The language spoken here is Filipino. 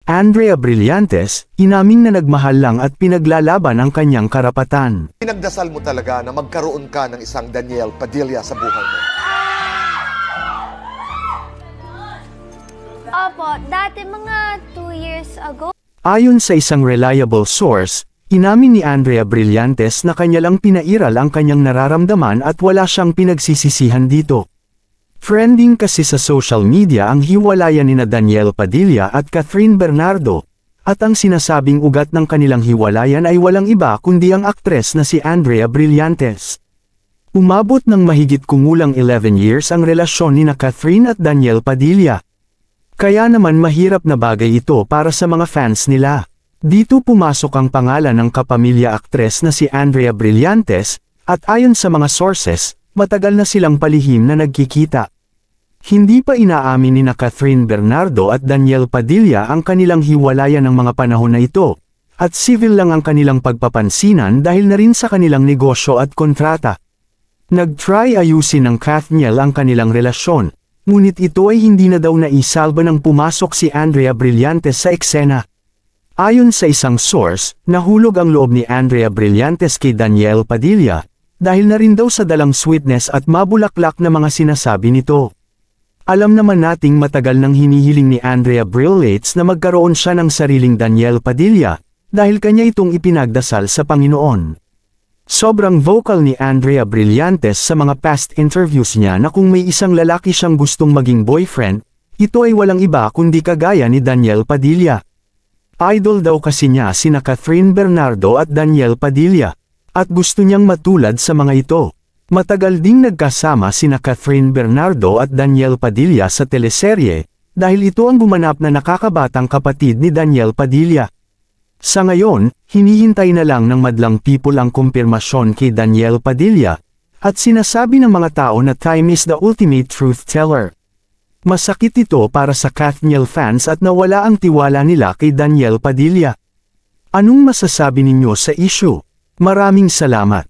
Andrea Brillantes, inaming na nagmahal lang at pinaglalaban ang kanyang karapatan. Pinagdasal mo talaga na magkaroon ka ng isang Daniel Padilla sa buhay mo? Opo, dati mga 2 years ago. Ayon sa isang reliable source, inamin ni Andrea Brillantes na kanya lang pinairal ang kanyang nararamdaman at wala siyang pinagsisisihan dito. Trending kasi sa social media ang hiwalayan nina Daniel Padilla at Catherine Bernardo, at ang sinasabing ugat ng kanilang hiwalayan ay walang iba kundi ang aktres na si Andrea Brillantes. Umabot ng mahigit kumulang 11 years ang relasyon nina Catherine at Daniel Padilla. Kaya naman mahirap na bagay ito para sa mga fans nila. Dito pumasok ang pangalan ng kapamilya aktres na si Andrea Brillantes, at ayon sa mga sources, matagal na silang palihim na nagkikita. Hindi pa inaamin nina Catherine Bernardo at Daniel Padilla ang kanilang hiwalayan ng mga panahon na ito, at civil lang ang kanilang pagpapansinan dahil na rin sa kanilang negosyo at kontrata. Nag-try ayusin ng Kathniel ang kanilang relasyon, ngunit ito ay hindi na daw naisalba nang pumasok si Andrea Brillantes sa eksena. Ayon sa isang source, nahulog ang loob ni Andrea Brillantes kay Daniel Padilla, dahil na rin daw sa dalang sweetness at mabulaklak na mga sinasabi nito. Alam naman nating matagal nang hinihiling ni Andrea Brillantes na magkaroon siya ng sariling Daniel Padilla, dahil kanya itong ipinagdasal sa Panginoon. Sobrang vocal ni Andrea Brillantes sa mga past interviews niya na kung may isang lalaki siyang gustong maging boyfriend, ito ay walang iba kundi kagaya ni Daniel Padilla. Idol daw kasi niya sina Catherine Bernardo at Daniel Padilla, at gusto niyang matulad sa mga ito. Matagal ding nagkasama sina Catherine Bernardo at Daniel Padilla sa teleserye, dahil ito ang gumanap na nakakabatang kapatid ni Daniel Padilla. Sa ngayon, hinihintay na lang ng madlang people ang kumpirmasyon kay Daniel Padilla, at sinasabi ng mga tao na time is the ultimate truth teller. Masakit ito para sa Kathniel fans at nawala ang tiwala nila kay Daniel Padilla. Anong masasabi ninyo sa issue? Maraming salamat.